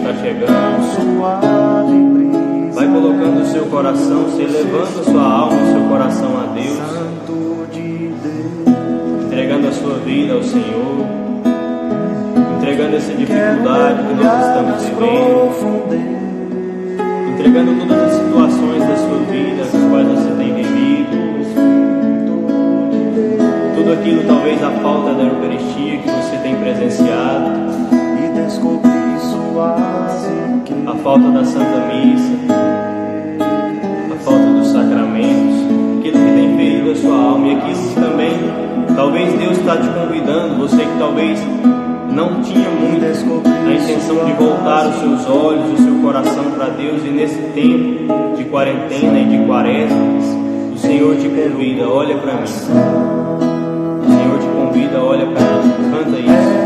está chegando. Vai colocando o seu coração, se elevando a sua alma, o seu coração a Deus, entregando a sua vida ao Senhor, entregando essa dificuldade que nós estamos vivendo, entregando todas as situações da sua vida, as quais você tem vivido, tudo aquilo, talvez a falta da Eucaristia que você tem presenciado, a falta da Santa Missa, a falta dos sacramentos, aquilo que tem ferido a sua alma, e aquilo que também, talvez Deus está te convidando, você que talvez não tinha muito a intenção de voltar os seus olhos, o seu coração para Deus, e nesse tempo de quarentena e de quaresma, o Senhor te convida, olha para mim. O Senhor te convida, olha para mim, canta isso.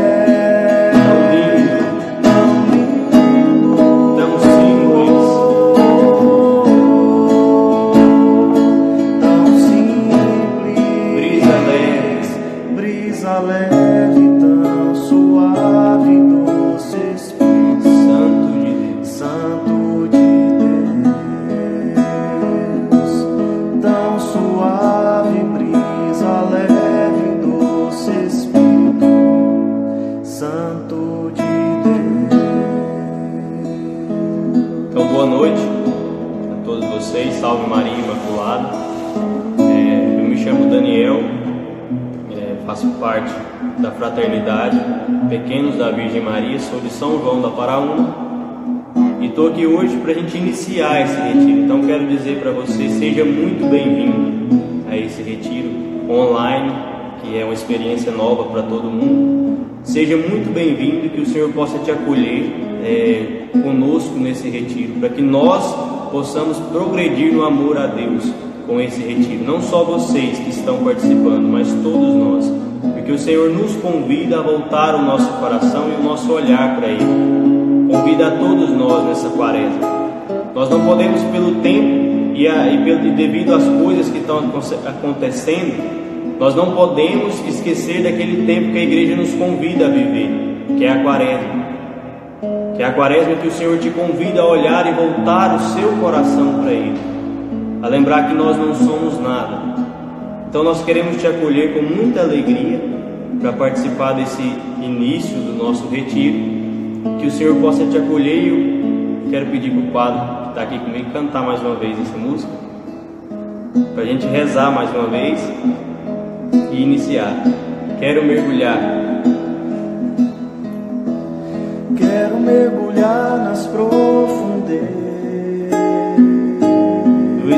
Salve Maria Imaculada. Eu me chamo Daniel, faço parte da Fraternidade Pequenos da Virgem Maria, sou de São João da Paraúna e estou aqui hoje para a gente iniciar esse retiro. Então quero dizer para você, seja muito bem-vindo a esse retiro online, que é uma experiência nova para todo mundo. Seja muito bem-vindo e que o Senhor possa te acolher conosco nesse retiro, para que nós possamos progredir no amor a Deus com esse retiro. Não só vocês que estão participando, mas todos nós, porque o Senhor nos convida a voltar o nosso coração e o nosso olhar para Ele. Convida a todos nós nessa quaresma. Nós não podemos, pelo tempo e devido às coisas que estão acontecendo, nós não podemos esquecer daquele tempo que a igreja nos convida a viver, que é a quaresma. Que é a quaresma que o Senhor te convida a olhar e voltar o seu coração para Ele, a lembrar que nós não somos nada. Então nós queremos te acolher com muita alegria para participar desse início do nosso retiro, que o Senhor possa te acolher. E eu quero pedir para o padre que está aqui comigo cantar mais uma vez essa música, para a gente rezar mais uma vez e iniciar. Quero mergulhar nas profundezas do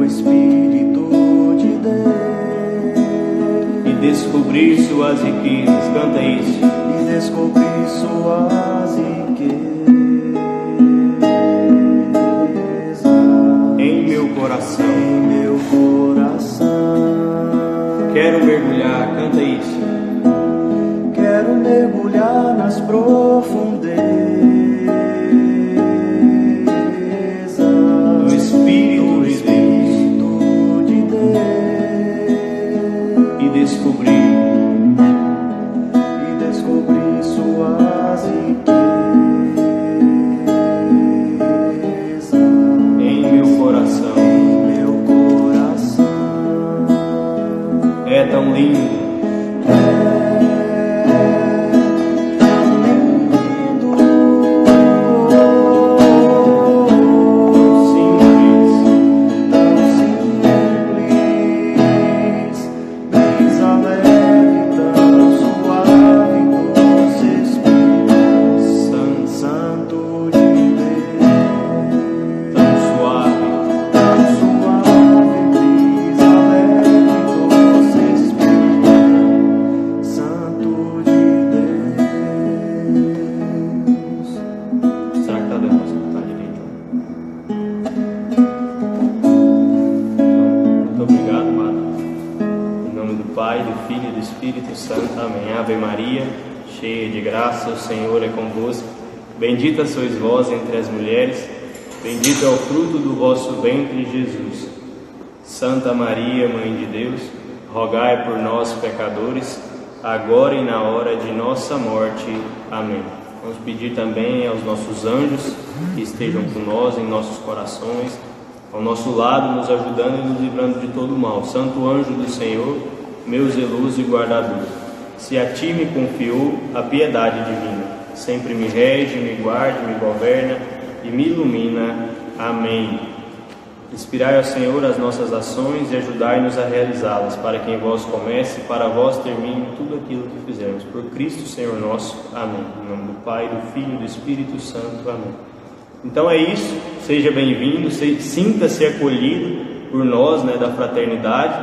Espírito de Deus, e descobrir suas riquezas. Canta isso. E descobrir suas riquezas em meu coração. Quero mergulhar. Canta isso. Quero mergulhar nas profundezas do Espírito de Deus e descobrir suas riquezas em meu coração. É tão lindo. Ave Maria, cheia de graça, o Senhor é convosco. Bendita sois vós entre as mulheres, bendito é o fruto do vosso ventre, Jesus. Santa Maria, Mãe de Deus, rogai por nós, pecadores, agora e na hora de nossa morte. Amém. Vamos pedir também aos nossos anjos que estejam com nós em nossos corações, ao nosso lado, nos ajudando e nos livrando de todo mal. Santo anjo do Senhor, meu zeloso e guardador, se a ti me confiou a piedade divina, sempre me rege, me guarde, me governa e me ilumina. Amém. Inspirai ao Senhor as nossas ações e ajudai-nos a realizá-las, para que em vós comece e para vós termine tudo aquilo que fizermos. Por Cristo Senhor nosso. Amém. Em nome do Pai, do Filho e do Espírito Santo. Amém. Então é isso, seja bem-vindo, sinta-se acolhido por nós, da fraternidade,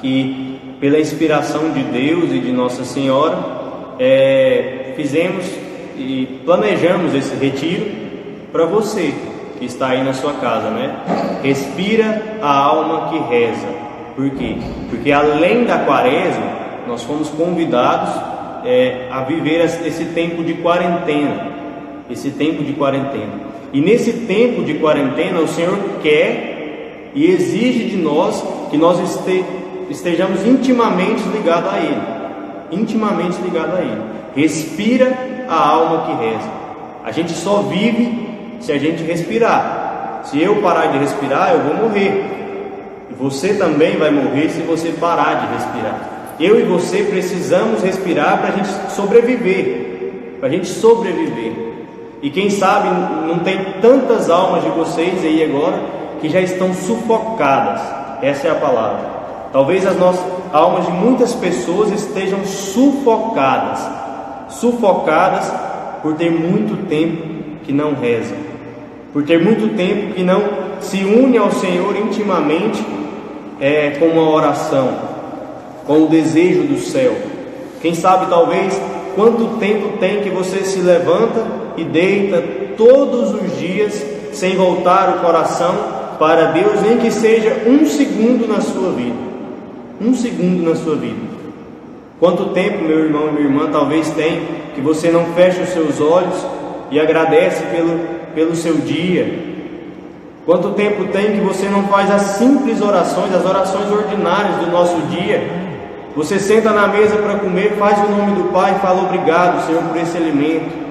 que pela inspiração de Deus e de Nossa Senhora, fizemos e planejamos esse retiro para você que está aí na sua casa, Respira a alma que reza. Por quê? Porque além da quaresma, nós fomos convidados a viver esse tempo de quarentena. E nesse tempo de quarentena, o Senhor quer e exige de nós que nós estejamos intimamente ligados a Ele. Respira a alma que reza. A gente só vive se a gente respirar. Se eu parar de respirar, eu vou morrer. E você também vai morrer se você parar de respirar. Eu e você precisamos respirar para a gente sobreviver. E quem sabe não tem tantas almas de vocês aí agora que já estão sufocadas. Essa é a palavra. Talvez as nossas almas de muitas pessoas estejam sufocadas por ter muito tempo que não rezam, por ter muito tempo que não se une ao Senhor intimamente, com uma oração, com o desejo do céu. Quem sabe talvez quanto tempo tem que você se levanta e deita todos os dias sem voltar o coração para Deus, nem que seja um segundo na sua vida. Quanto tempo, meu irmão e minha irmã, talvez tem que você não fecha os seus olhos e agradece pelo seu dia? Quanto tempo tem que você não faz as simples orações, as orações ordinárias do nosso dia? Você senta na mesa para comer, faz o nome do Pai e fala obrigado, Senhor, por esse alimento.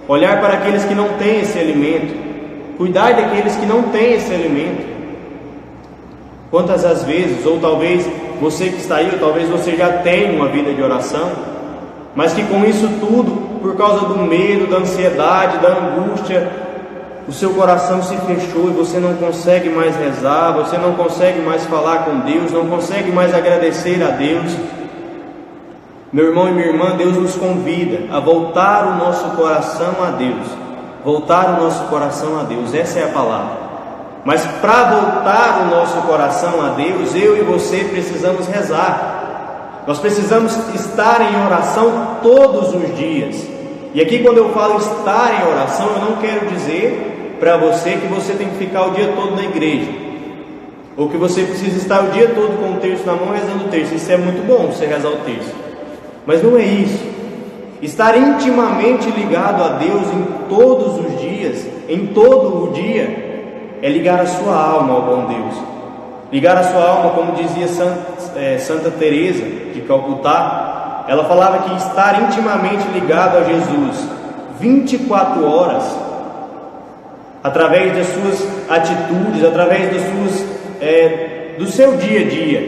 Olhar para aqueles que não têm esse alimento, cuidar daqueles que não têm esse alimento. Quantas as vezes, ou talvez você que está aí, ou talvez você já tenha uma vida de oração, mas que com isso tudo, por causa do medo, da ansiedade, da angústia, o seu coração se fechou e você não consegue mais rezar, você não consegue mais falar com Deus, não consegue mais agradecer a Deus. Meu irmão e minha irmã, Deus nos convida a voltar o nosso coração a Deus. Essa é a palavra. Mas para voltar o nosso coração a Deus, eu e você precisamos rezar. Nós precisamos estar em oração todos os dias. E aqui, quando eu falo estar em oração, eu não quero dizer para você que você tem que ficar o dia todo na igreja, ou que você precisa estar o dia todo com o terço na mão rezando o terço. Isso é muito bom, você rezar o terço, mas não é isso. Estar intimamente ligado a Deus em todos os dias, em todo o dia, é ligar a sua alma ao bom Deus. Ligar a sua alma, como dizia Santa Teresa de Calcutá, ela falava que estar intimamente ligado a Jesus 24 horas, através das suas atitudes, através do seu dia a dia,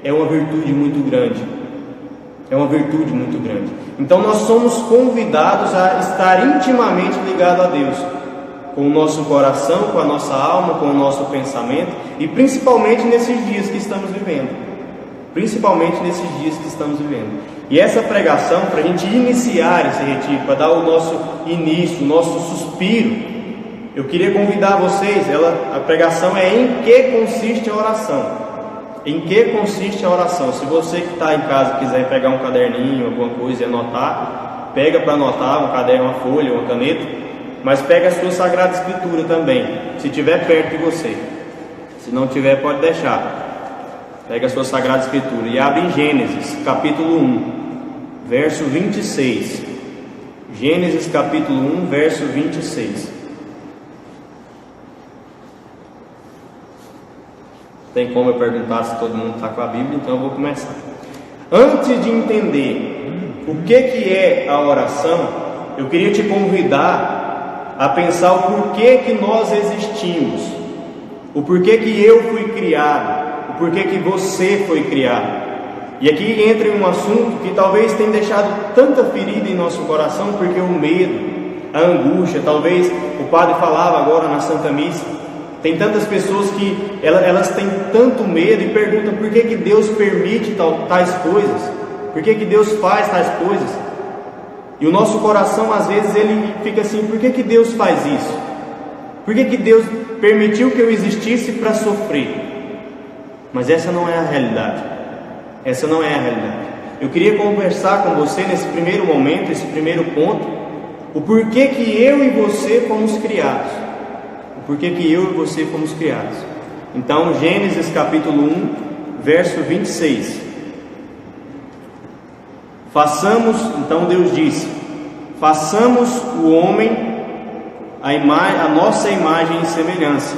é uma virtude muito grande. Então nós somos convidados a estar intimamente ligado a Deus, com o nosso coração, com a nossa alma, com o nosso pensamento, e principalmente nesses dias que estamos vivendo. E essa pregação, para a gente iniciar esse retiro, para dar o nosso início, o nosso suspiro, eu queria convidar vocês, a pregação é em que consiste a oração. Se você que está em casa quiser pegar um caderninho, alguma coisa e anotar, pega para anotar, um caderno, uma folha, uma caneta, mas pega a sua Sagrada Escritura também, se tiver perto de você. Se não tiver, pode deixar. Pega a sua Sagrada Escritura e abre em Gênesis, capítulo 1, verso 26. Gênesis, capítulo 1, verso 26. Tem como eu perguntar se todo mundo está com a Bíblia, então eu vou começar. Antes de entender o que é a oração, eu queria te convidar a pensar o porquê que nós existimos, o porquê que eu fui criado, o porquê que você foi criado. E aqui entra em um assunto que talvez tenha deixado tanta ferida em nosso coração, porque o medo, a angústia, talvez o padre falava agora na Santa Missa, tem tantas pessoas que elas têm tanto medo e perguntam por que Deus permite tais coisas, por que Deus faz tais coisas. E o nosso coração às vezes ele fica assim: por que Deus faz isso? Por que Deus permitiu que eu existisse para sofrer? Mas essa não é a realidade. Essa não é a realidade. Eu queria conversar com você nesse primeiro momento, esse primeiro ponto, o porquê que eu e você fomos criados. O porquê que eu e você fomos criados. Então, Gênesis capítulo 1, verso 26. Então Deus disse: façamos o homem a nossa imagem e semelhança,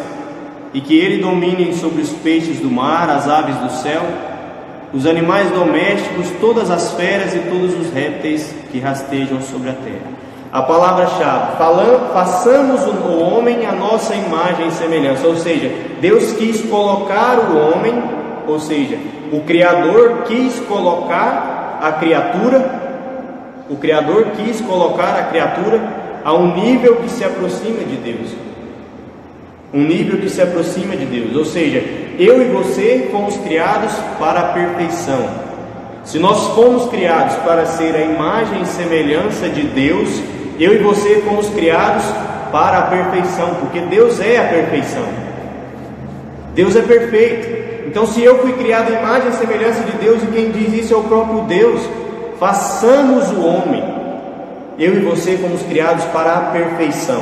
e que ele domine sobre os peixes do mar, as aves do céu, os animais domésticos, todas as feras e todos os répteis que rastejam sobre a terra. A palavra-chave: façamos o homem a nossa imagem e semelhança. Ou seja, Deus quis colocar o homem, ou seja, o Criador quis colocar a criatura, a um nível que se aproxima de Deus. Um nível que se aproxima de Deus. Ou seja, eu e você fomos criados para a perfeição. Se nós fomos criados para ser a imagem e semelhança de Deus, eu e você fomos criados para a perfeição, porque Deus é a perfeição. Deus é perfeito. Então, se eu fui criado à imagem e semelhança de Deus, e quem diz isso é o próprio Deus, façamos o homem. Eu e você fomos criados para a perfeição.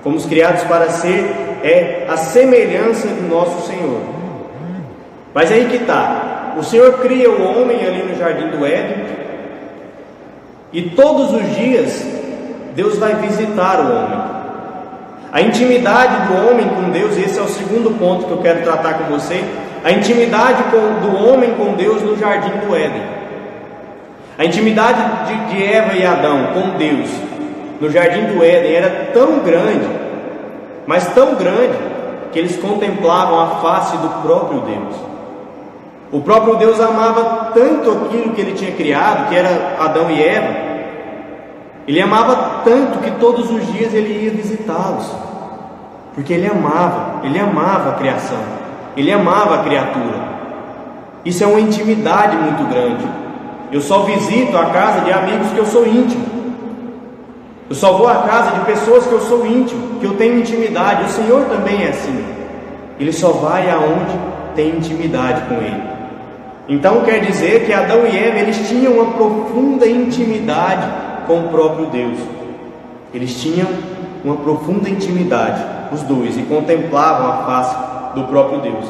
Fomos criados para ser a semelhança do nosso Senhor. Mas aí que está: o Senhor cria o homem ali no Jardim do Éden, e todos os dias Deus vai visitar o homem. A intimidade do homem com Deus, esse é o segundo ponto que eu quero tratar com você. A intimidade do homem com Deus no Jardim do Éden. A intimidade de Eva e Adão com Deus no Jardim do Éden era tão grande, mas tão grande, que eles contemplavam a face do próprio Deus. O próprio Deus amava tanto aquilo que Ele tinha criado, que era Adão e Eva. Ele amava tanto que todos os dias Ele ia visitá-los, porque Ele amava a criação, Ele amava a criatura. Isso é uma intimidade muito grande. Eu só visito a casa de amigos que eu sou íntimo. Eu só vou à casa de pessoas que eu sou íntimo, que eu tenho intimidade. O Senhor também é assim. Ele só vai aonde tem intimidade com Ele. Então quer dizer que Adão e Eva, eles tinham uma profunda intimidade com o próprio Deus. Eles tinham uma profunda intimidade, os dois, e contemplavam a face do próprio Deus.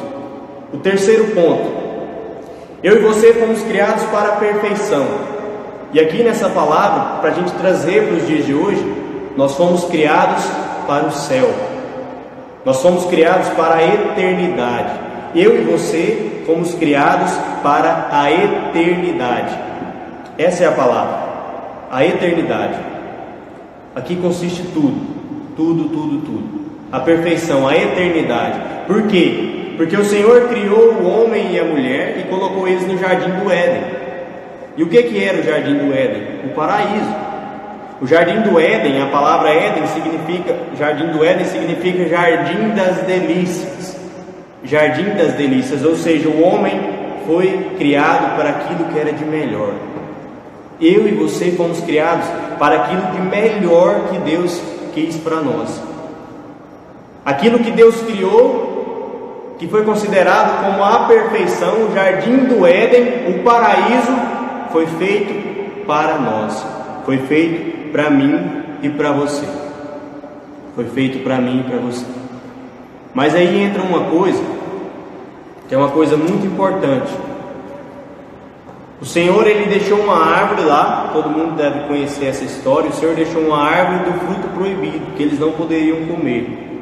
O terceiro ponto: eu e você fomos criados para a perfeição. E aqui nessa palavra, para a gente trazer para os dias de hoje, nós fomos criados para o céu. Nós fomos criados para a eternidade. Eu e você fomos criados para a eternidade. Essa é a palavra, a eternidade. Aqui consiste tudo. A perfeição, a eternidade. Por quê? Porque o Senhor criou o homem e a mulher e colocou eles no Jardim do Éden. E o que era o Jardim do Éden? O paraíso. O Jardim do Éden, a palavra Éden significa, Jardim do Éden significa Jardim das Delícias. Jardim das Delícias, ou seja, o homem foi criado para aquilo que era de melhor. Eu e você fomos criados para aquilo de melhor que Deus quis para nós. Aquilo que Deus criou, que foi considerado como a perfeição, o Jardim do Éden, o paraíso, foi feito para nós. Foi feito para mim e para você. Foi feito para mim e para você. Mas aí entra uma coisa, que é uma coisa muito importante. O Senhor, Ele deixou uma árvore lá, todo mundo deve conhecer essa história. O Senhor deixou uma árvore do fruto proibido, que eles não poderiam comer.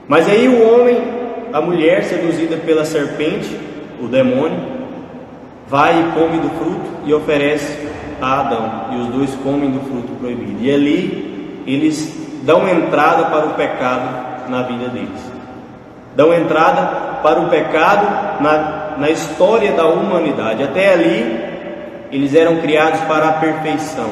Mas aí o homem, a mulher seduzida pela serpente, o demônio, vai e come do fruto e oferece Adão, e os dois comem do fruto proibido. E ali eles dão entrada para o pecado na vida deles. Dão entrada para o pecado na história da humanidade. Até ali eles eram criados para a perfeição.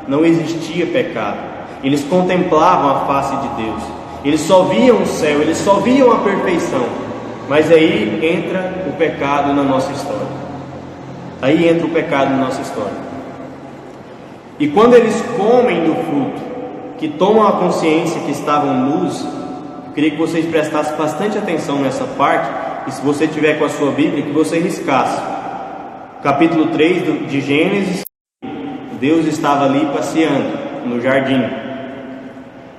Não existia pecado. Eles contemplavam a face de Deus. Eles só viam o céu, eles só viam a perfeição. Mas aí entra o pecado na nossa história. Aí entra o pecado na nossa história. E quando eles comem do fruto, que tomam a consciência que estavam nus, eu queria que vocês prestassem bastante atenção nessa parte, e se você tiver com a sua Bíblia, que você riscasse. Capítulo 3 de Gênesis, Deus estava ali passeando no jardim,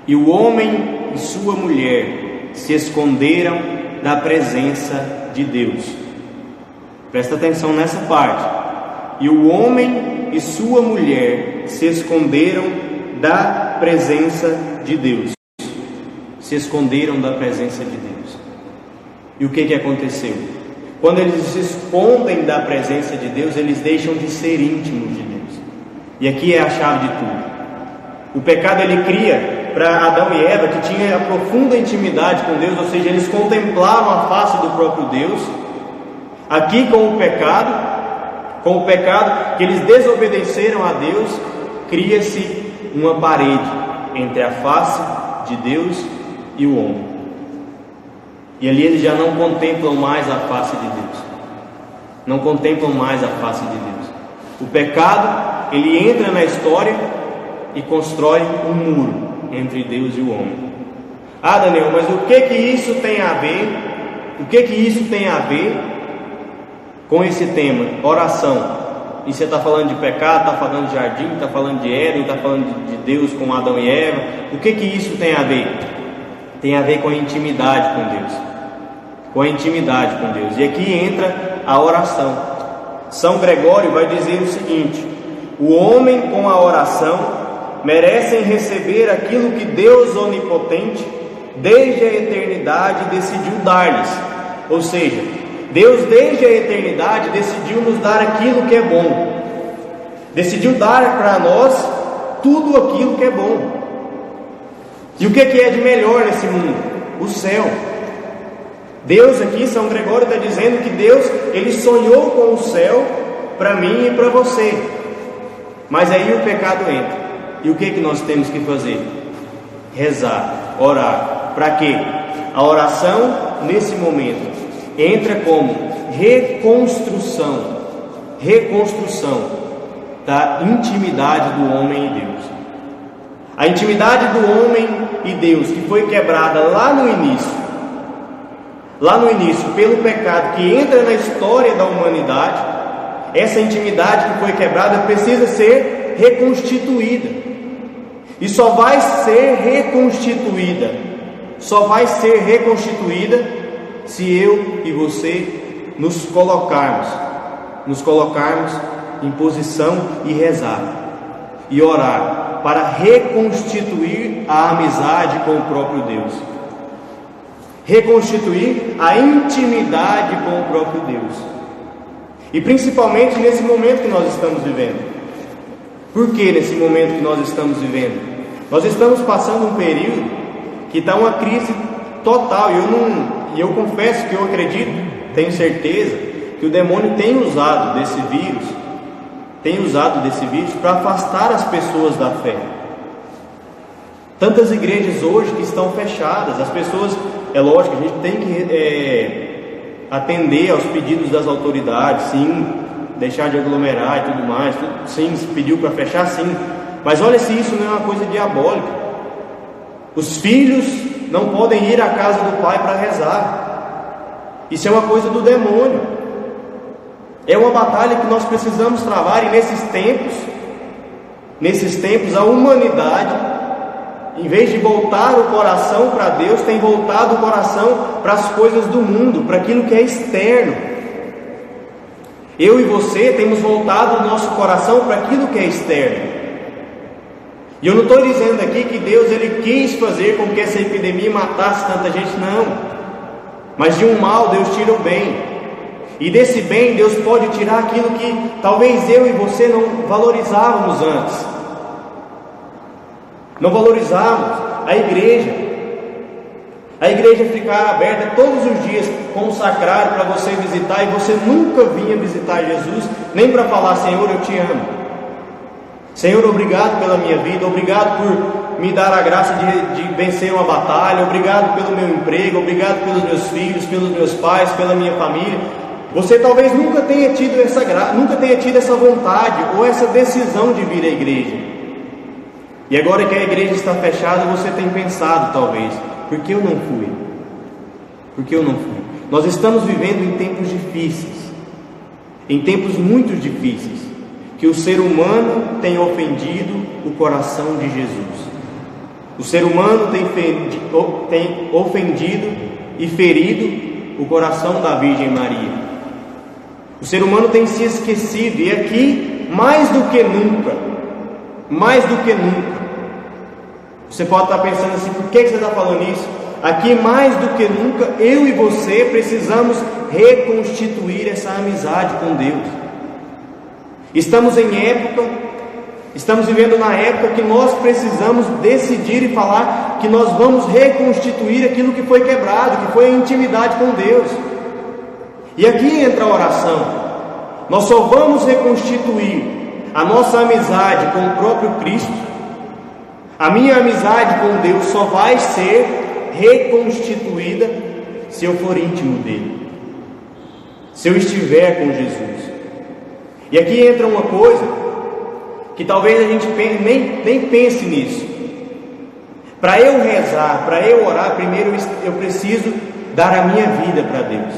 e o homem e sua mulher se esconderam da presença de Deus. Presta atenção nessa parte. E o homem e sua mulher se esconderam da presença de Deus. Se esconderam da presença de Deus. E o que aconteceu? Quando eles se escondem da presença de Deus, eles deixam de ser íntimos de Deus. E aqui é a chave de tudo. O pecado ele cria para Adão e Eva, que tinham a profunda intimidade com Deus, ou seja, eles contemplavam a face do próprio Deus. Aqui com o pecado que eles desobedeceram a Deus, cria-se uma parede entre a face de Deus e o homem. E ali eles já não contemplam mais a face de Deus. Não contemplam mais a face de Deus. O pecado, ele entra na história e constrói um muro entre Deus e o homem. Ah, Daniel, mas o que isso tem a ver? O que isso tem a ver com esse tema, oração? E você está falando de pecado, está falando de jardim, está falando de Éden, está falando de Deus com Adão e Eva. O que isso tem a ver? Tem a ver com a intimidade com Deus. Com a intimidade com Deus. E aqui entra a oração. São Gregório vai dizer o seguinte: o homem com a oração merecem receber aquilo que Deus onipotente, desde a eternidade, decidiu dar-lhes. Ou seja, Deus desde a eternidade decidiu nos dar aquilo que é bom. Decidiu dar para nós tudo aquilo que é bom. E o que é de melhor nesse mundo? O céu. Deus aqui, São Gregório está dizendo que Deus, ele sonhou com o céu para mim e para você. Mas aí o pecado entra. E o que nós temos que fazer? Rezar, orar. Para quê? A oração, nesse momento, entra como reconstrução da intimidade do homem e Deus. A intimidade do homem e Deus, que foi quebrada lá no início pelo pecado que entra na história da humanidade, essa intimidade que foi quebrada precisa ser reconstituída. E só vai ser reconstituída se eu e você nos colocarmos em posição e rezar e orar para reconstituir a amizade com o próprio Deus, reconstituir a intimidade com o próprio Deus, e principalmente nesse momento que nós estamos vivendo. Por que nesse momento que nós estamos vivendo? Nós estamos passando um período que está uma crise total. E eu confesso que eu acredito, tenho certeza, que o demônio tem usado desse vírus para afastar as pessoas da fé. Tantas igrejas hoje que estão fechadas, as pessoas, é lógico, a gente tem que atender aos pedidos das autoridades, sim, deixar de aglomerar e tudo mais, sim, se pediu para fechar, sim, mas olha se isso não é uma coisa diabólica. Os filhos não podem ir à casa do pai para rezar, isso é uma coisa do demônio. É uma batalha que nós precisamos travar. E nesses tempos a humanidade, em vez de voltar o coração para Deus, tem voltado o coração para as coisas do mundo, para aquilo que é externo. Eu e você temos voltado o nosso coração para aquilo que é externo. E eu não estou dizendo aqui que Deus ele quis fazer com que essa epidemia matasse tanta gente, não. Mas de um mal Deus tira o bem. E desse bem Deus pode tirar aquilo que talvez eu e você não valorizávamos antes. Não valorizávamos a igreja. A igreja ficar aberta todos os dias com o sacrário para você visitar, e você nunca vinha visitar Jesus, nem para falar: Senhor, eu te amo. Senhor, obrigado pela minha vida, obrigado por me dar a graça de vencer uma batalha, obrigado pelo meu emprego, obrigado pelos meus filhos, pelos meus pais, pela minha família. Você talvez nunca tenha tido essa graça, nunca tenha tido essa vontade ou essa decisão de vir à igreja. E agora que a igreja está fechada, você tem pensado talvez: por que eu não fui? Por que eu não fui? Nós estamos vivendo em tempos difíceis, em tempos muito difíceis, que o ser humano tem ofendido o coração de Jesus. O ser humano tem ofendido e ferido o coração da Virgem Maria. O ser humano tem se esquecido, e aqui, mais do que nunca, você pode estar pensando assim: por que você está falando isso? Aqui, mais do que nunca, eu e você precisamos reconstituir essa amizade com Deus. Estamos vivendo na época que nós precisamos decidir e falar que nós vamos reconstituir aquilo que foi quebrado, que foi a intimidade com Deus. E aqui entra a oração. Nós só vamos reconstituir a nossa amizade com o próprio Cristo. A minha amizade com Deus só vai ser reconstituída se eu for íntimo dele, se eu estiver com Jesus. E aqui entra uma coisa que talvez a gente nem pense nisso. Para eu rezar, para eu orar, primeiro eu preciso dar a minha vida para Deus.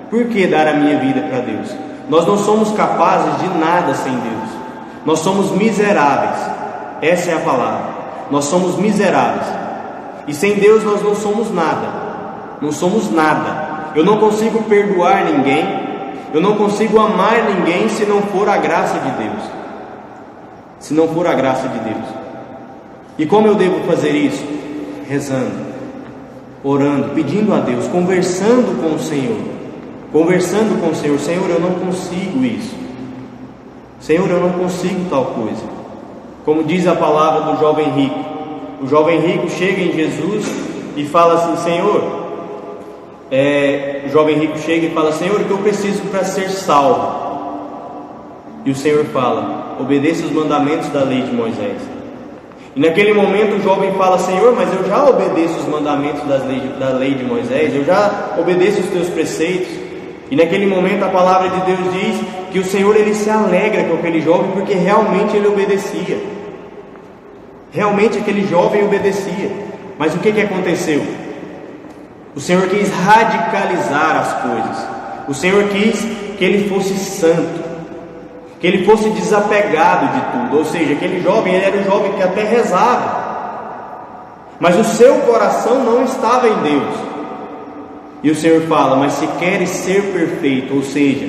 Por que dar a minha vida para Deus? Nós não somos capazes de nada sem Deus. Nós somos miseráveis. Essa é a palavra. Nós somos miseráveis. E sem Deus nós não somos nada. Não somos nada. Eu não consigo perdoar ninguém. Eu não consigo amar ninguém se não for a graça de Deus. Se não for a graça de Deus. E como eu devo fazer isso? Rezando, orando, pedindo a Deus, conversando com o Senhor. Conversando com o Senhor: Senhor, eu não consigo isso. Senhor, eu não consigo tal coisa. Como diz a palavra do jovem rico. O jovem rico chega em Jesus e fala assim: Senhor, o jovem rico chega e fala: Senhor, o que eu preciso para ser salvo? E o Senhor fala: obedeça os mandamentos da lei de Moisés. E naquele momento o jovem fala: Senhor, mas eu já obedeço os mandamentos da lei de Moisés, eu já obedeço os teus preceitos. E naquele momento a palavra de Deus diz que o Senhor ele se alegra com aquele jovem, porque realmente ele obedecia. Realmente aquele jovem obedecia. Mas o que aconteceu? O Senhor quis radicalizar as coisas. O Senhor quis que ele fosse santo, que ele fosse desapegado de tudo. Ou seja, aquele jovem, ele era um jovem que até rezava, mas o seu coração não estava em Deus. E o Senhor fala: mas se queres ser perfeito, ou seja,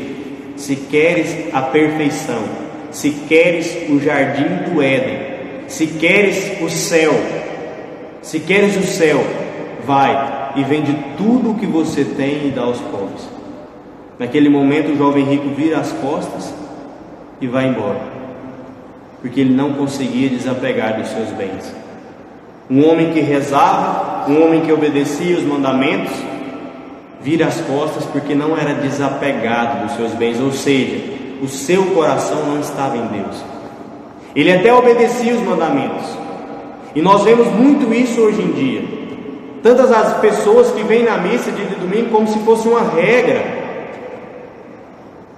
se queres a perfeição, se queres o jardim do Éden, se queres o céu, vai e vende tudo o que você tem e dá aos pobres. Naquele momento o jovem rico vira as costas e vai embora, porque ele não conseguia desapegar dos seus bens. Um homem que rezava, um homem que obedecia os mandamentos, vira as costas porque não era desapegado dos seus bens, ou seja, o seu coração não estava em Deus. Ele até obedecia os mandamentos, e nós vemos muito isso hoje em dia. Tantas as pessoas que vêm na missa de domingo como se fosse uma regra.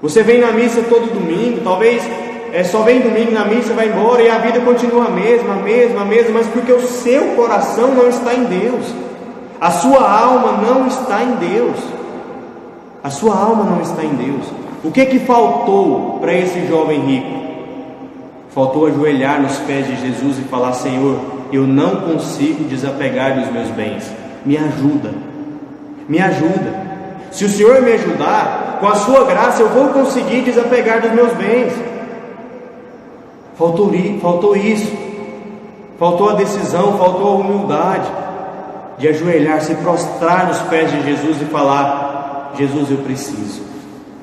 Você vem na missa todo domingo, talvez só vem domingo na missa, vai embora e a vida continua a mesma, mas porque o seu coração não está em Deus. A sua alma não está em Deus. A sua alma não está em Deus. O que faltou para esse jovem rico? Faltou ajoelhar nos pés de Jesus e falar: Senhor, eu não consigo desapegar dos meus bens, me ajuda, me ajuda. Se o Senhor me ajudar, com a sua graça eu vou conseguir desapegar dos meus bens. Faltou isso, faltou a decisão, faltou a humildade de ajoelhar, se prostrar nos pés de Jesus e falar: Jesus, eu preciso,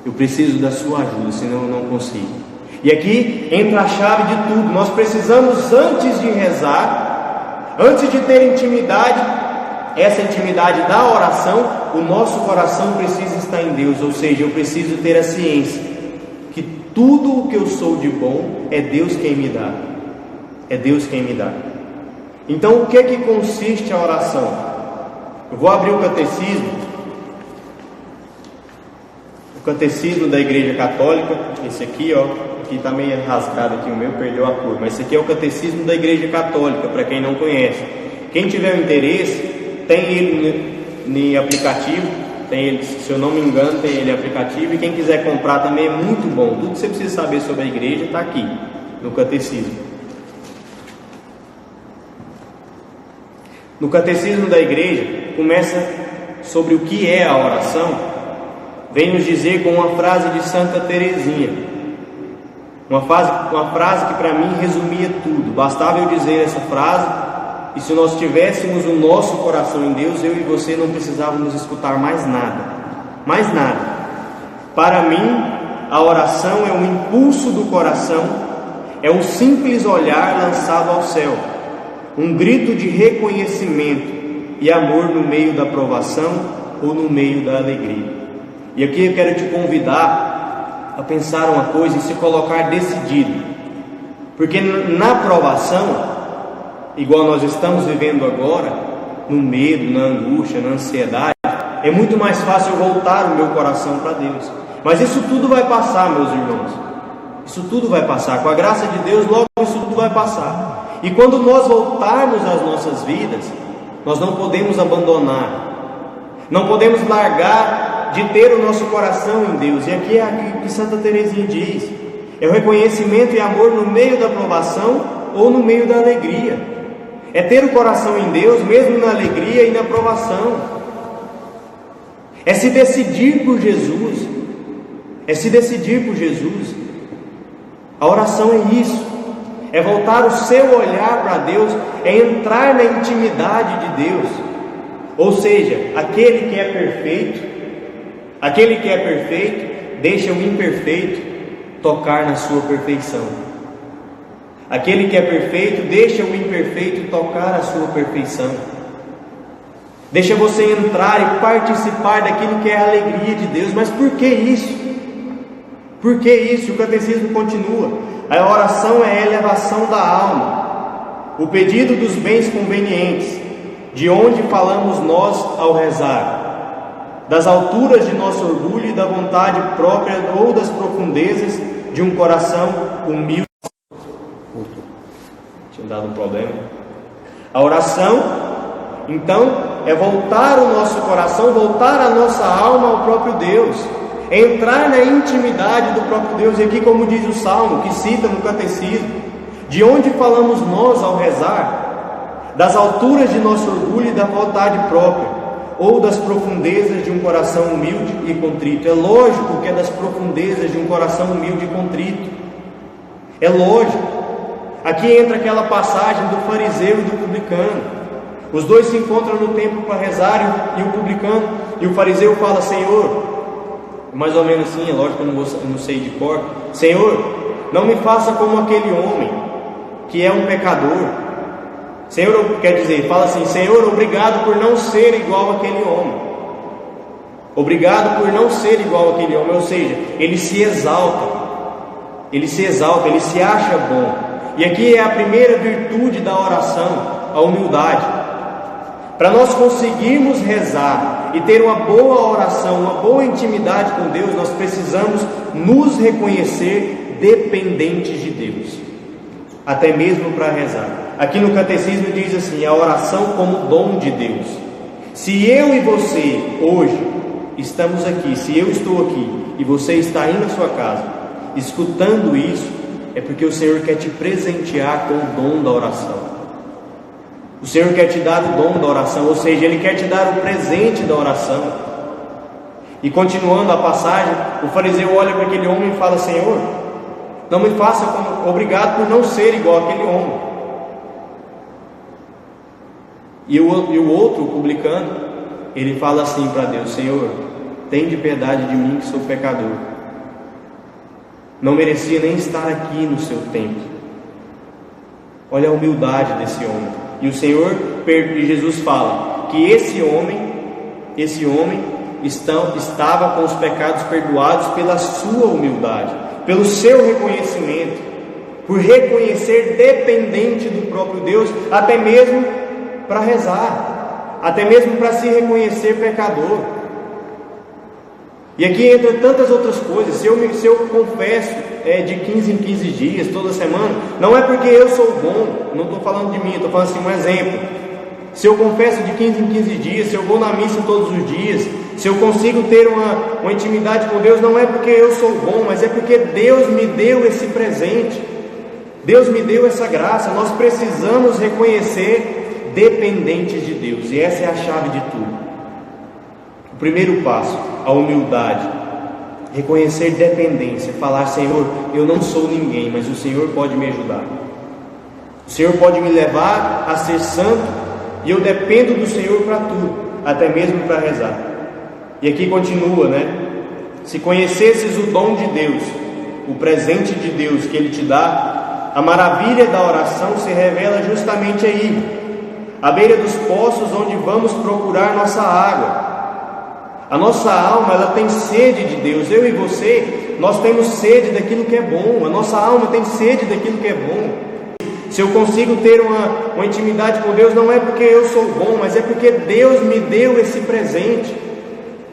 Eu preciso da sua ajuda, senão eu não consigo. E aqui entra a chave de tudo. Nós precisamos, antes de rezar, antes de ter intimidade, essa intimidade da oração, o nosso coração precisa estar em Deus. Ou seja, eu preciso ter a ciência que tudo o que eu sou de bom é Deus quem me dá. É Deus quem me dá. Então, o que é que consiste a oração? Eu vou abrir o catecismo. O catecismo da Igreja Católica, esse aqui, ó, aqui está meio rasgado aqui, o meu perdeu a cor, mas esse aqui é o catecismo da Igreja Católica, para quem não conhece. Quem tiver interesse, tem ele em aplicativo, tem ele, se eu não me engano, tem ele em aplicativo, e quem quiser comprar também é muito bom. Tudo que você precisa saber sobre a igreja está aqui, no catecismo. No catecismo da igreja, começa sobre o que é a oração. Vem nos dizer com uma frase de Santa Teresinha, uma frase que para mim resumia tudo. Bastava eu dizer essa frase, e se nós tivéssemos o nosso coração em Deus, eu e você não precisávamos escutar mais nada. Mais nada. Para mim, a oração é um impulso do coração, é um simples olhar lançado ao céu, um grito de reconhecimento e amor no meio da provação ou no meio da alegria. E aqui eu quero te convidar a pensar uma coisa e se colocar decidido, porque na provação, igual nós estamos vivendo agora, no medo, na angústia, na ansiedade, é muito mais fácil voltar o meu coração para Deus. Mas isso tudo vai passar, meus irmãos. Isso tudo vai passar. Com a graça de Deus, logo isso tudo vai passar. E quando nós voltarmos às nossas vidas, nós não podemos abandonar, não podemos largar de ter o nosso coração em Deus. E aqui é o que Santa Teresinha diz: é o reconhecimento e amor no meio da provação ou no meio da alegria. É ter o coração em Deus mesmo na alegria e na provação. É se decidir por Jesus. É se decidir por Jesus. A oração é isso. É voltar o seu olhar para Deus, é entrar na intimidade de Deus. Ou seja, aquele que é perfeito, deixa o imperfeito tocar na sua perfeição. Aquele que é perfeito, deixa o imperfeito tocar a sua perfeição. Deixa você entrar e participar daquilo que é a alegria de Deus. Mas por que isso? Por que isso? O catecismo continua: a oração é a elevação da alma, o pedido dos bens convenientes, de onde falamos nós ao rezar, das alturas de nosso orgulho e da vontade própria ou das profundezas de um coração humilde. Tinha dado um problema. A oração, então, é voltar o nosso coração, voltar a nossa alma ao próprio Deus, é entrar na intimidade do próprio Deus. E aqui, como diz o Salmo, que cita no catecismo, de onde falamos nós ao rezar, das alturas de nosso orgulho e da vontade própria, ou das profundezas de um coração humilde e contrito. É lógico que é das profundezas de um coração humilde e contrito. É lógico. Aqui entra aquela passagem do fariseu e do publicano. Os dois se encontram no templo para rezar, e o publicano e o fariseu fala: Senhor, mais ou menos assim, é lógico que eu não sei de cor: Senhor, não me faça como aquele homem que é um pecador. Senhor, quer dizer, fala assim: Senhor, obrigado por não ser igual àquele homem. Obrigado por não ser igual àquele homem. Ou seja, ele se exalta, ele se acha bom. E aqui é a primeira virtude da oração, a humildade. Para nós conseguirmos rezar e ter uma boa oração, uma boa intimidade com Deus, nós precisamos nos reconhecer dependentes de Deus, até mesmo para rezar. Aqui no catecismo diz assim: a oração como dom de Deus. Se eu e você hoje estamos aqui, se eu estou aqui e você está aí na sua casa escutando isso, é porque o Senhor quer te presentear com o dom da oração. O Senhor quer te dar o dom da oração, ou seja, Ele quer te dar o presente da oração. E continuando a passagem, o fariseu olha para aquele homem e fala: Senhor, não me faça como, obrigado por não ser igual àquele homem. E o outro, o publicano, ele fala assim para Deus: Senhor, tende piedade de mim que sou pecador. Não merecia nem estar aqui no seu templo. Olha a humildade desse homem. E o Senhor, e Jesus fala que esse homem estava com os pecados perdoados pela sua humildade, pelo seu reconhecimento, por reconhecer dependente do próprio Deus, até mesmo para rezar, até mesmo para se reconhecer pecador. E aqui entra tantas outras coisas. Se eu confesso de 15 em 15 dias, toda semana, não é porque eu sou bom, não estou falando de mim, estou falando assim um exemplo. Se eu confesso de 15 em 15 dias, se eu vou na missa todos os dias, se eu consigo ter uma intimidade com Deus, não é porque eu sou bom, mas é porque Deus me deu esse presente, Deus me deu essa graça. Nós precisamos reconhecer dependentes de Deus, e essa é a chave de tudo. O primeiro passo, a humildade, reconhecer dependência, falar: Senhor, eu não sou ninguém, mas o Senhor pode me ajudar, o Senhor pode me levar a ser santo, e eu dependo do Senhor para tudo, até mesmo para rezar. E aqui continua, se conhecesses o dom de Deus, o presente de Deus que Ele te dá, a maravilha da oração se revela justamente aí, à beira dos poços onde vamos procurar nossa água. A nossa alma, ela tem sede de Deus. Eu e você, nós temos sede daquilo que é bom. A nossa alma tem sede daquilo que é bom. Se eu consigo ter uma intimidade com Deus, não é porque eu sou bom, mas é porque Deus me deu esse presente,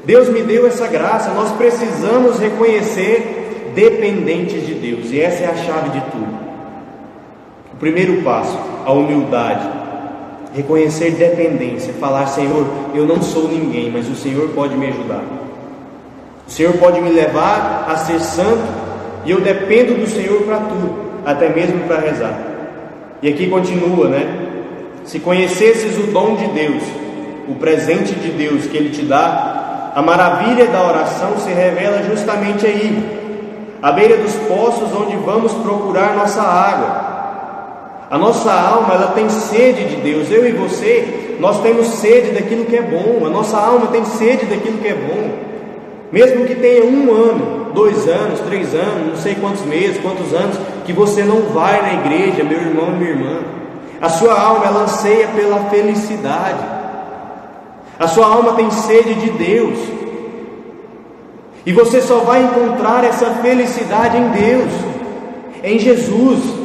Deus me deu essa graça. Nós precisamos reconhecer dependentes de Deus, e essa é a chave de tudo. O primeiro passo, a humildade, reconhecer dependência, falar: Senhor, eu não sou ninguém, mas o Senhor pode me ajudar, o Senhor pode me levar a ser santo, e eu dependo do Senhor para tudo, até mesmo para rezar. E aqui continua, se conhecesses o dom de Deus, o presente de Deus que Ele te dá, a maravilha da oração se revela justamente aí, à beira dos poços onde vamos procurar nossa água. A nossa alma, ela tem sede de Deus. Eu e você, nós temos sede daquilo que é bom. A nossa alma tem sede daquilo que é bom. Mesmo que tenha 1 ano, 2 anos, 3 anos, não sei quantos meses, quantos anos que você não vai na igreja, meu irmão e minha irmã, a sua alma, ela anseia pela felicidade. A sua alma tem sede de Deus, e você só vai encontrar essa felicidade em Deus, em Jesus.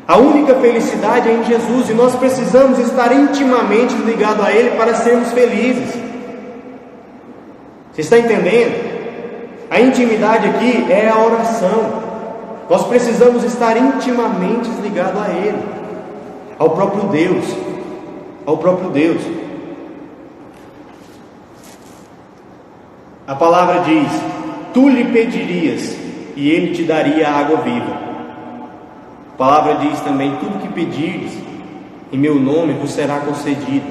A única felicidade é em Jesus, e nós precisamos estar intimamente ligados a Ele para sermos felizes. Você está entendendo? A intimidade aqui é a oração. Nós precisamos estar intimamente ligados a Ele, ao próprio Deus, ao próprio Deus. A palavra diz: tu lhe pedirias e Ele te daria a água viva. A palavra diz também: tudo que pedires em meu nome vos será concedido.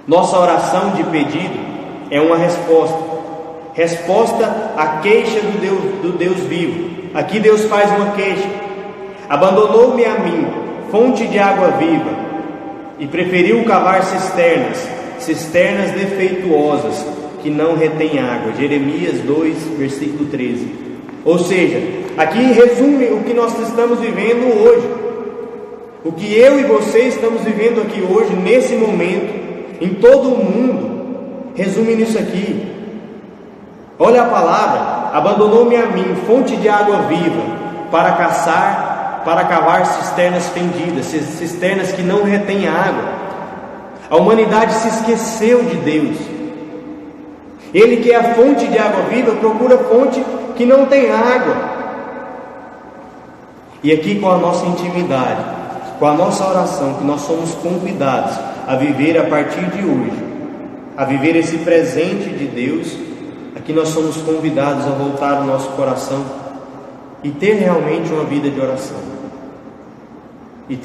Nossa oração de pedido é uma resposta à queixa do Deus vivo. Aqui Deus faz uma queixa: abandonou-me a mim, fonte de água viva, e preferiu cavar cisternas defeituosas, que não retêm água. Jeremias 2, versículo 13. Ou seja, aqui resume o que nós estamos vivendo hoje, o que eu e você estamos vivendo aqui hoje, nesse momento, em todo o mundo, resume nisso aqui. Olha a palavra: abandonou-me a mim, fonte de água viva, para cavar cisternas fendidas, cisternas que não retêm água. A humanidade se esqueceu de Deus. Ele, que é a fonte de água viva, procura fonte que não tem água. E aqui, com a nossa intimidade, com a nossa oração, que nós somos convidados a viver a partir de hoje, a viver esse presente de Deus. Aqui nós somos convidados a voltar o nosso coração e ter realmente uma vida de oração. E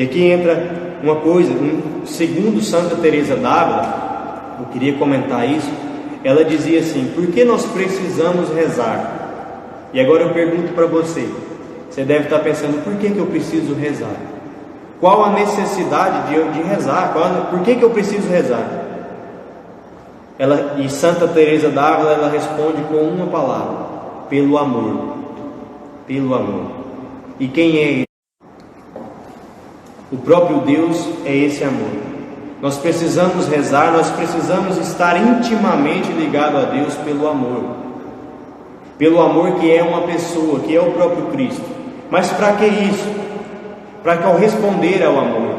aqui entra uma coisa, segundo Santa Teresa d'Ávila, eu queria comentar isso. Ela dizia assim: por que nós precisamos rezar? E agora eu pergunto para você, você deve estar pensando: por que eu preciso rezar? Qual a necessidade de rezar? Por que eu preciso rezar? E Santa Teresa d'Ávila, ela responde com uma palavra: pelo amor. Pelo amor. E quem é ele? O próprio Deus é esse amor. Nós precisamos rezar, nós precisamos estar intimamente ligados a Deus pelo amor. Pelo amor que é uma pessoa, que é o próprio Cristo. Mas para que isso? Para corresponder ao amor.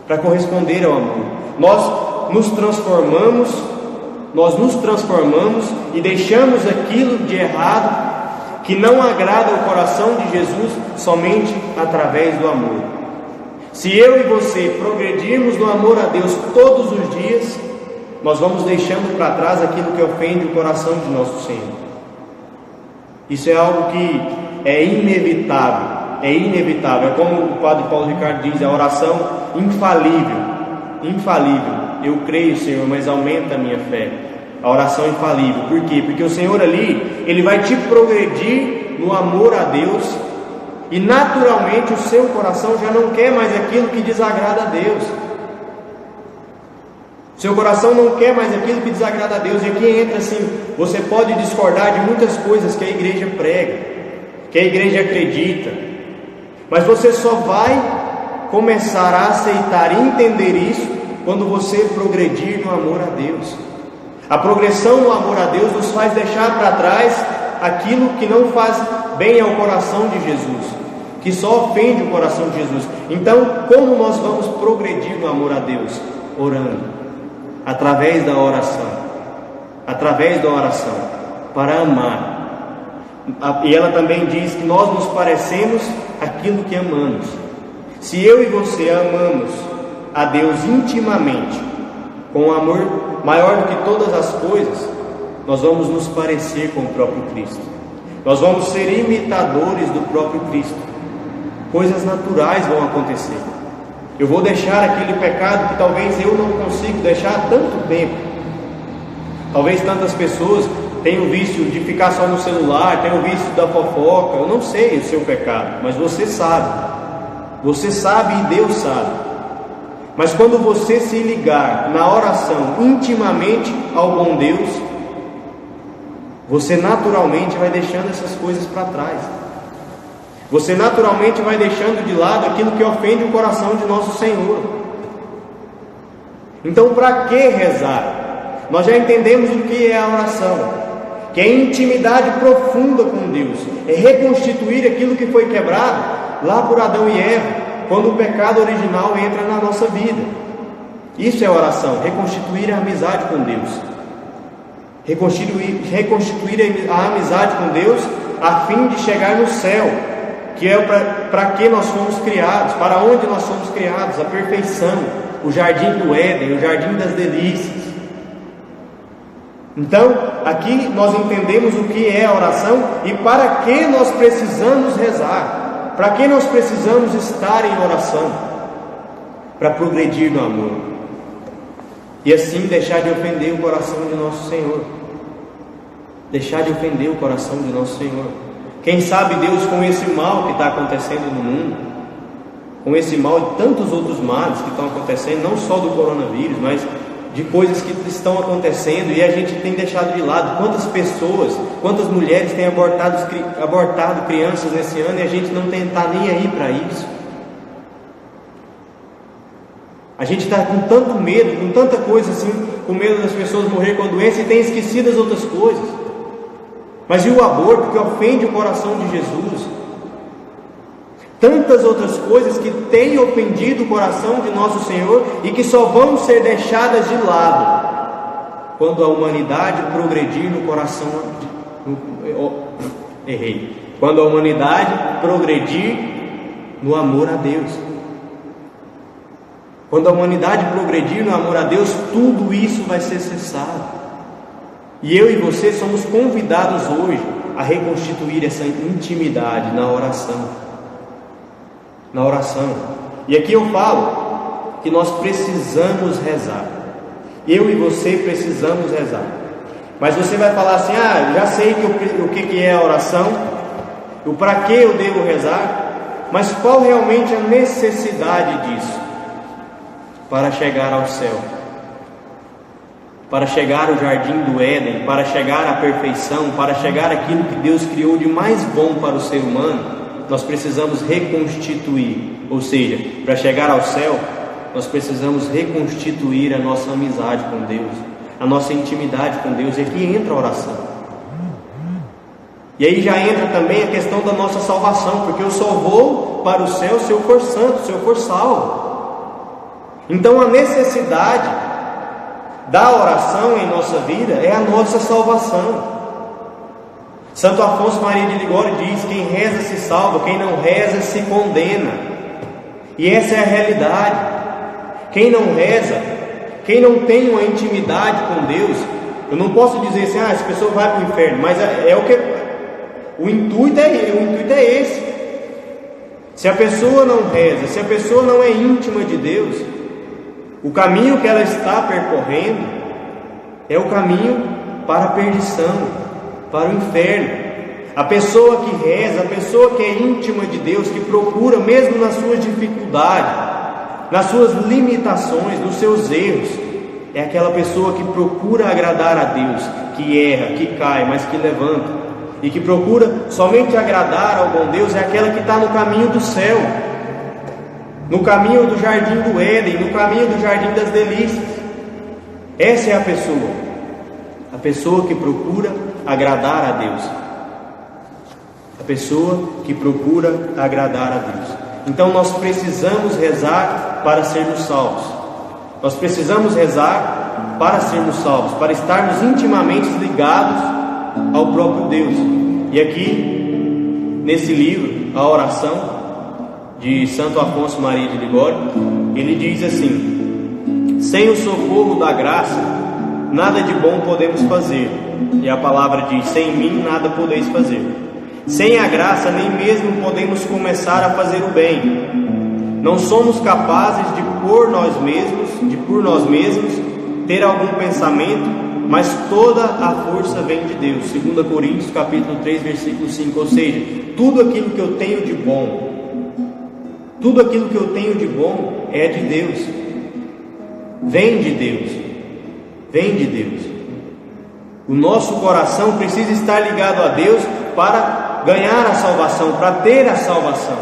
Para corresponder ao amor. Nós nos transformamos e deixamos aquilo de errado que não agrada o coração de Jesus somente através do amor. Se eu e você progredirmos no amor a Deus todos os dias, nós vamos deixando para trás aquilo que ofende o coração de nosso Senhor. Isso é algo que é inevitável. É como o Padre Paulo Ricardo diz, a oração infalível. Eu creio, Senhor, mas aumenta a minha fé. A oração infalível. Por quê? Porque o Senhor ali, Ele vai te progredir no amor a Deus, e naturalmente o seu coração já não quer mais aquilo que desagrada a Deus. Seu coração não quer mais aquilo que desagrada a Deus. E aqui entra assim, você pode discordar de muitas coisas que a igreja prega, que a igreja acredita, mas você só vai começar a aceitar e entender isso quando você progredir no amor a Deus. A progressão no amor a Deus nos faz deixar para trás aquilo que não faz bem ao coração de Jesus, que só ofende o coração de Jesus. Então, como nós vamos progredir no amor a Deus? Orando, através da oração, para amar. E ela também diz que nós nos parecemos aquilo que amamos. Se eu e você amamos a Deus intimamente, com um amor maior do que todas as coisas, nós vamos nos parecer com o próprio Cristo. Nós vamos ser imitadores do próprio Cristo. Coisas naturais vão acontecer. Eu vou deixar aquele pecado que talvez eu não consiga deixar há tanto tempo. Talvez tantas pessoas tenham o vício de ficar só no celular, tenham o vício da fofoca. Eu não sei o seu pecado, mas você sabe. Você sabe e Deus sabe. Mas quando você se ligar na oração intimamente ao bom Deus, você naturalmente vai deixando essas coisas para trás. Você naturalmente vai deixando de lado aquilo que ofende o coração de nosso Senhor. Então, para que rezar? Nós já entendemos o que é a oração, que é intimidade profunda com Deus, é reconstituir aquilo que foi quebrado lá por Adão e Eva, quando o pecado original entra na nossa vida. Isso é oração, reconstituir a amizade com Deus. Reconstituir a amizade com Deus a fim de chegar no céu, que é para que nós fomos criados, para onde nós fomos criados, a perfeição, o jardim do Éden, o jardim das delícias. Então, aqui nós entendemos o que é a oração e para que nós precisamos rezar, para que nós precisamos estar em oração, para progredir no amor, e assim deixar de ofender o coração de nosso Senhor. Deixar de ofender o coração de nosso Senhor. Quem sabe Deus, com esse mal que está acontecendo no mundo, com esse mal e tantos outros males que estão acontecendo, não só do coronavírus, mas de coisas que estão acontecendo e a gente tem deixado de lado. Quantas pessoas, quantas mulheres têm abortado crianças nesse ano e a gente não está nem aí para isso. A gente está com tanto medo, com tanta coisa assim, com medo das pessoas morrerem com a doença e tem esquecido as outras coisas. Mas e o aborto que ofende o coração de Jesus? Tantas outras coisas que têm ofendido o coração de nosso Senhor e que só vão ser deixadas de lado quando a humanidade progredir no coração quando a humanidade progredir no amor a Deus. Quando a humanidade progredir no amor a Deus, tudo isso vai ser cessado. E eu e você somos convidados hoje a reconstituir essa intimidade na oração. Na oração. E aqui eu falo que nós precisamos rezar. Eu e você precisamos rezar. Mas você vai falar assim: já sei o que é a oração, o para que eu devo rezar. Mas qual realmente a necessidade disso? Para chegar ao céu, para chegar ao jardim do Éden, para chegar à perfeição, para chegar àquilo que Deus criou de mais bom para o ser humano, nós precisamos reconstituir. Ou seja, para chegar ao céu, nós precisamos reconstituir a nossa amizade com Deus, a nossa intimidade com Deus. E aqui entra a oração. E aí já entra também a questão da nossa salvação, porque eu só vou para o céu se eu for santo, se eu for salvo. Então a necessidade da oração em nossa vida é a nossa salvação. Santo Afonso Maria de Ligório diz: quem reza se salva, quem não reza se condena. E essa é a realidade. Quem não reza, quem não tem uma intimidade com Deus, eu não posso dizer assim, essa pessoa vai para o inferno, mas o intuito é esse. Se a pessoa não reza, se a pessoa não é íntima de Deus, o caminho que ela está percorrendo é o caminho para a perdição, para o inferno. A pessoa que reza, a pessoa que é íntima de Deus, que procura, mesmo nas suas dificuldades, nas suas limitações, nos seus erros, é aquela pessoa que procura agradar a Deus, que erra, que cai, mas que levanta, e que procura somente agradar ao bom Deus, é aquela que está no caminho do céu, no caminho do jardim do Éden, no caminho do jardim das delícias. Essa é a pessoa que procura agradar a Deus, a pessoa que procura agradar a Deus. Então nós precisamos rezar para sermos salvos. Nós precisamos rezar para sermos salvos, para estarmos intimamente ligados ao próprio Deus. E aqui, nesse livro, a oração de Santo Afonso Maria de Ligório, ele diz assim: sem o socorro da graça, nada de bom podemos fazer. E a palavra diz: sem mim nada podeis fazer. Sem a graça nem mesmo podemos começar a fazer o bem. Não somos capazes de por nós mesmos ter algum pensamento, mas toda a força vem de Deus. 2 Coríntios capítulo 3, versículo 5. Ou seja, tudo aquilo que eu tenho de bom, tudo aquilo que eu tenho de bom é de Deus. Vem de Deus. Vem de Deus. O nosso coração precisa estar ligado a Deus para ganhar a salvação, para ter a salvação.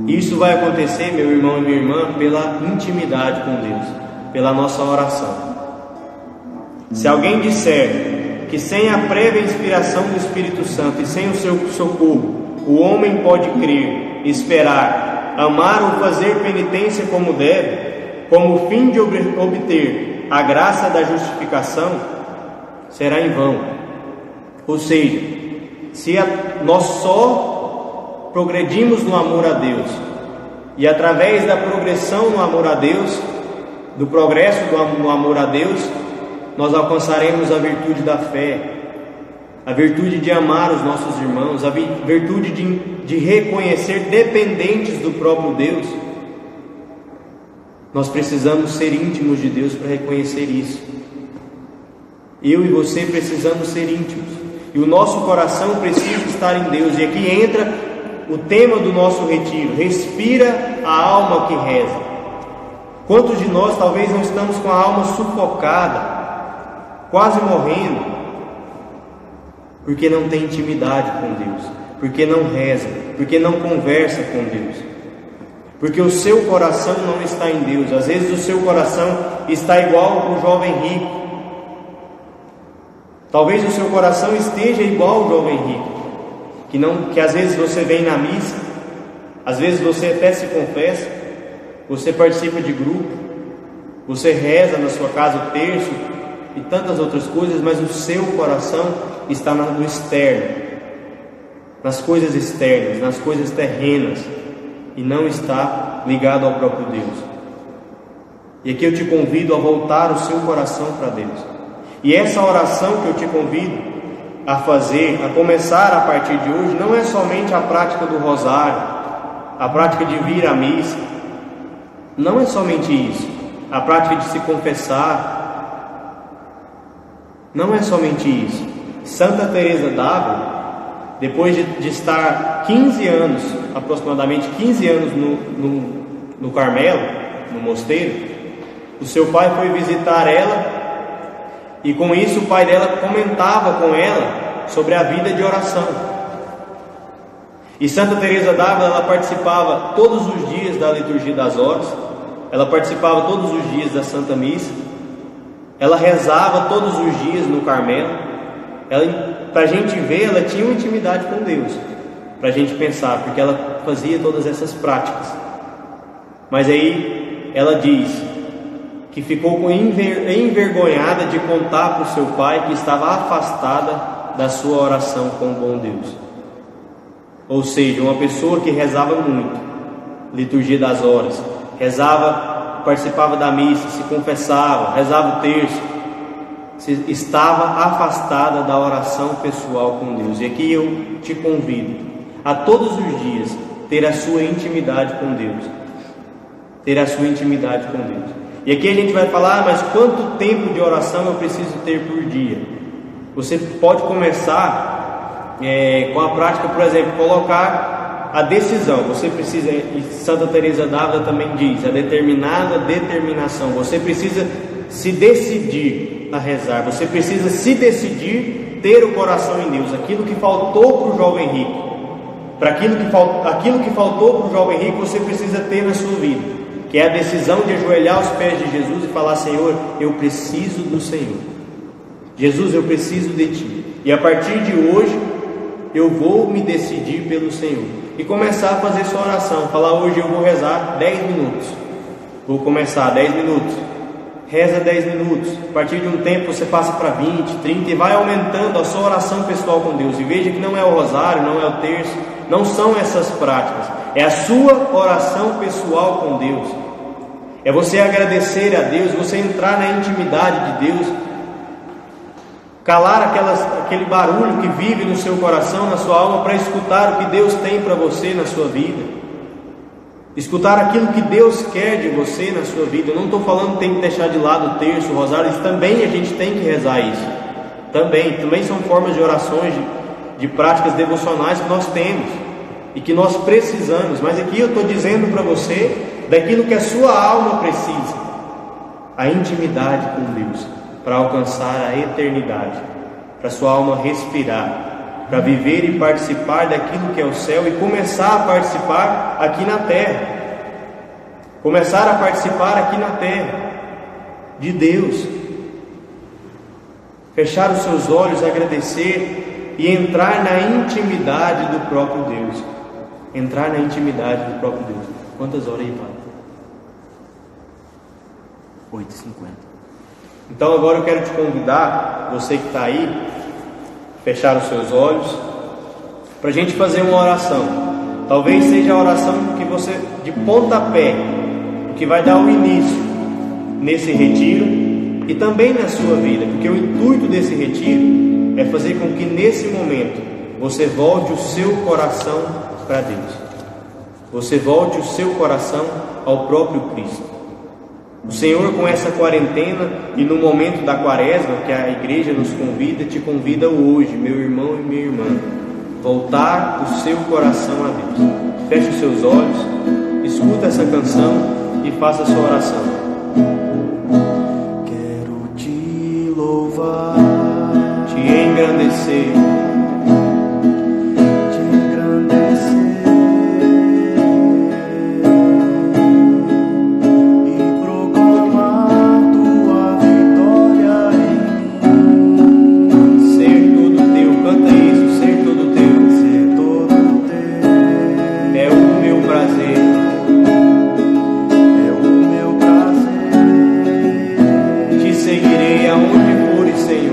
Isso vai acontecer, meu irmão e minha irmã, pela intimidade com Deus, pela nossa oração. Se alguém disser que sem a prévia inspiração do Espírito Santo e sem o seu socorro, o homem pode crer, esperar, amar ou fazer penitência como deve, como fim de obter a graça da justificação, será em vão. Ou seja, se nós só progredimos no amor a Deus, e através da progressão no amor a Deus, do progresso no amor a Deus, nós alcançaremos a virtude da fé, a virtude de amar os nossos irmãos, a virtude de reconhecer dependentes do próprio Deus. Nós precisamos ser íntimos de Deus para reconhecer isso. Eu e você precisamos ser íntimos, e o nosso coração precisa estar em Deus. E aqui entra o tema do nosso retiro: respira a alma que reza. Quantos de nós talvez não estamos com a alma sufocada, quase morrendo, porque não tem intimidade com Deus, porque não reza, porque não conversa com Deus, porque o seu coração não está em Deus. Às vezes o seu coração está igual o jovem rico. Talvez o seu coração esteja igual ao jovem rico, que às vezes você vem na missa, às vezes você até se confessa, você participa de grupo, você reza na sua casa o terço e tantas outras coisas, mas o seu coração está no externo, nas coisas externas, nas coisas terrenas, e não está ligado ao próprio Deus. E aqui eu te convido a voltar o seu coração para Deus. E essa oração que eu te convido a fazer, a começar a partir de hoje, não é somente a prática do rosário, a prática de vir à missa, não é somente isso, a prática de se confessar, não é somente isso. Santa Teresa d'Ávila depois de estar 15 anos, aproximadamente 15 anos no Carmelo, no mosteiro, o seu pai foi visitar ela, e com isso o pai dela comentava com ela sobre a vida de oração. E Santa Teresa d'Ávila, ela participava todos os dias da liturgia das horas, ela participava todos os dias da Santa Missa, ela rezava todos os dias no Carmelo. Para a gente ver, ela tinha uma intimidade com Deus, para a gente pensar, porque ela fazia todas essas práticas. Mas aí ela diz que ficou envergonhada de contar para o seu pai que estava afastada da sua oração com o bom Deus. Ou seja, uma pessoa que rezava muito, liturgia das horas, rezava, participava da missa, se confessava, rezava o terço, estava afastada da oração pessoal com Deus. E aqui eu te convido a todos os dias ter a sua intimidade com Deus, ter a sua intimidade com Deus. E aqui a gente vai falar, mas quanto tempo de oração eu preciso ter por dia? Você pode começar com a prática, por exemplo, colocar a decisão. Você precisa, e Santa Teresa d'Ávila também diz, a determinada determinação. Você precisa se decidir a rezar, você precisa se decidir ter o coração em Deus. Aquilo que faltou para o jovem rico, aquilo que faltou para o jovem rico, você precisa ter na sua vida, que é a decisão de ajoelhar aos pés de Jesus e falar: Senhor, eu preciso do Senhor. Jesus, eu preciso de Ti. E a partir de hoje, eu vou me decidir pelo Senhor. E começar a fazer sua oração. Falar: hoje eu vou rezar 10 minutos. Vou começar 10 minutos. Reza 10 minutos. A partir de um tempo você passa para 20, 30 e vai aumentando a sua oração pessoal com Deus. E veja que não é o rosário, não é o terço, não são essas práticas. É a sua oração pessoal com Deus. É você agradecer a Deus, você entrar na intimidade de Deus, calar aquele barulho que vive no seu coração, na sua alma, para escutar o que Deus tem para você na sua vida, escutar aquilo que Deus quer de você na sua vida. Eu não estou falando que tem que deixar de lado o terço, o rosário, isso também a gente tem que rezar isso, também são formas de orações, de práticas devocionais que nós temos e que nós precisamos. Mas aqui eu estou dizendo para você daquilo que a sua alma precisa, a intimidade com Deus, para alcançar a eternidade, para sua alma respirar, para viver e participar daquilo que é o céu e começar a participar aqui na terra, começar a participar aqui na terra de Deus, fechar os seus olhos, agradecer e entrar na intimidade do próprio Deus, entrar na intimidade do próprio Deus. Quantas horas aí, Pai? 8h50. Então agora eu quero te convidar, você que está aí, fechar os seus olhos, para a gente fazer uma oração. Talvez seja a oração que você, de pontapé, que vai dar o início nesse retiro e também na sua vida, porque o intuito desse retiro é fazer com que nesse momento você volte o seu coração para Deus, você volte o seu coração ao próprio Cristo. O Senhor, com essa quarentena e no momento da quaresma que a igreja nos convida, te convida hoje, meu irmão e minha irmã, voltar o seu coração a Deus. Feche os seus olhos, escuta essa canção e faça a sua oração. Quero te louvar, te engrandecer, seguirei aonde for, Senhor.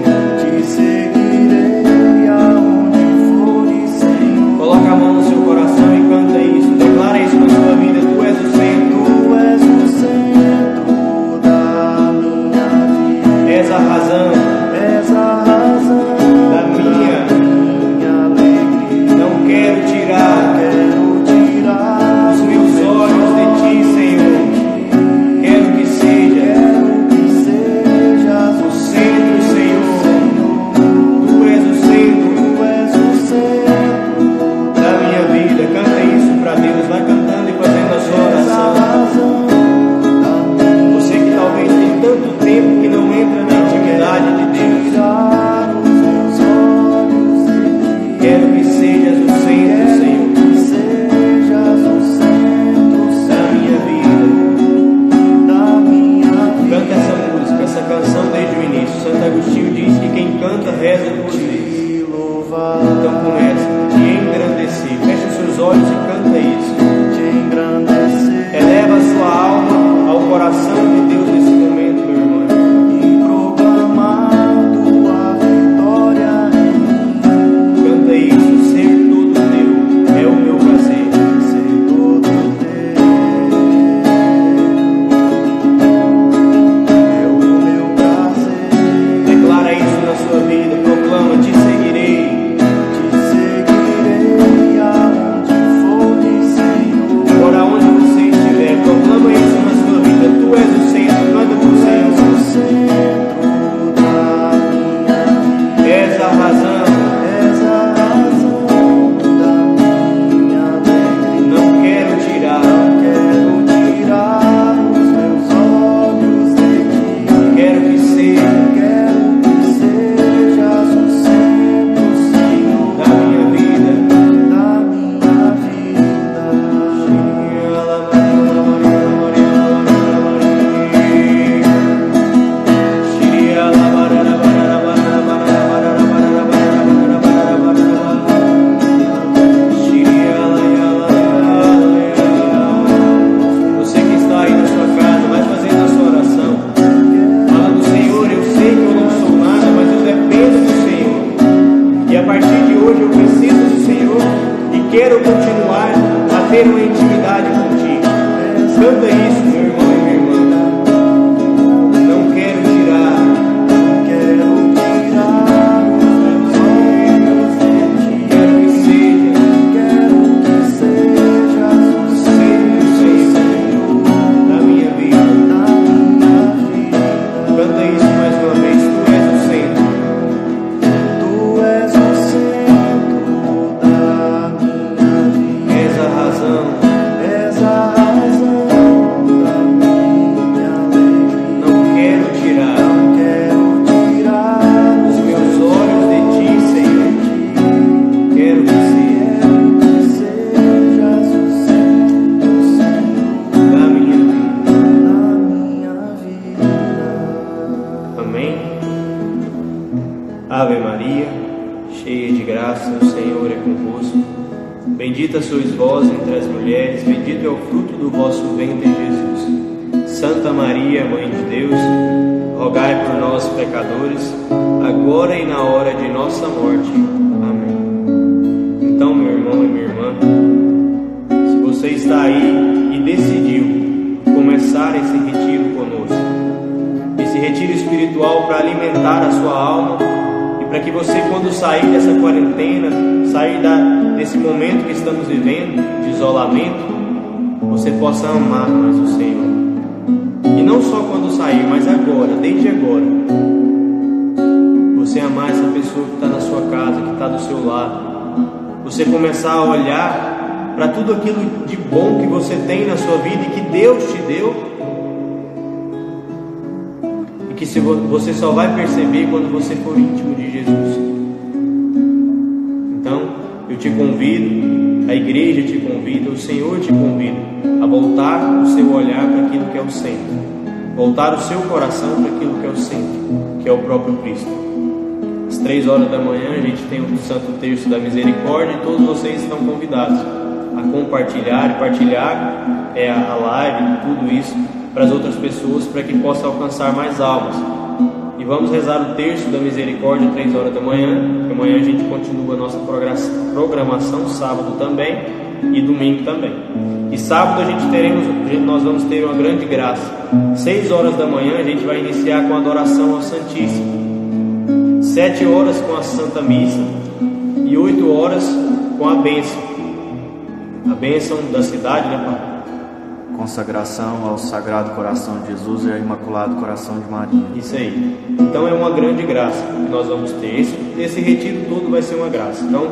quero continuar a ter uma intimidade contigo. Canta isso, meu irmão e minha irmã. Não quero tirar os meus olhos de ti. Quero que sejas o Senhor da minha vida. Canta isso mais uma vez. Tu és o centro. Tu és o centro da minha vida. És a razão. És a razão da minha alegria. Não quero tirar os meus olhos de ti, Senhor. Quero que sejas o centro da minha vida. Amém. Ave Maria, cheia de graça, o Senhor é convosco. Bendita sois vós entre as mulheres, bendito é o fruto do vosso ventre, Jesus. Santa Maria, Mãe de Deus, rogai por nós, pecadores, agora e na hora de nossa morte. Amém. Então, meu irmão e minha irmã, se você está aí e decidiu começar esse retiro conosco, esse retiro espiritual para alimentar a sua alma, para que você, quando sair dessa quarentena, sair desse momento que estamos vivendo, de isolamento, você possa amar mais o Senhor. E não só quando sair, mas agora, desde agora. Você amar essa pessoa que está na sua casa, que está do seu lado. Você começar a olhar para tudo aquilo de bom que você tem na sua vida e que Deus te deu. Que você só vai perceber quando você for íntimo de Jesus. Então, eu te convido, a igreja te convida, o Senhor te convida a voltar o seu olhar para aquilo que é o centro, voltar o seu coração para aquilo que é o centro, que é o próprio Cristo. Às 3 horas da manhã a gente tem o Santo Terço da Misericórdia e todos vocês estão convidados a compartilhar e partilhar a live, tudo isso para as outras pessoas, para que possa alcançar mais almas. E vamos rezar o terço da misericórdia 3 horas da manhã, porque amanhã a gente continua a nossa programação, sábado também e domingo também. E sábado nós vamos ter uma grande graça. 6 horas da manhã a gente vai iniciar com a adoração ao Santíssimo, 7 horas com a Santa Missa e 8 horas com a bênção da cidade, né, Pai? Consagração ao Sagrado Coração de Jesus e ao Imaculado Coração de Maria. Isso aí. Então é uma grande graça que nós vamos ter. Esse retiro todo vai ser uma graça. Então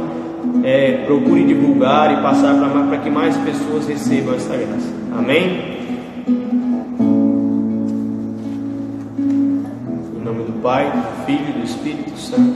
procure divulgar e passar para que mais pessoas recebam essa graça. Amém? Em nome do Pai, do Filho e do Espírito Santo.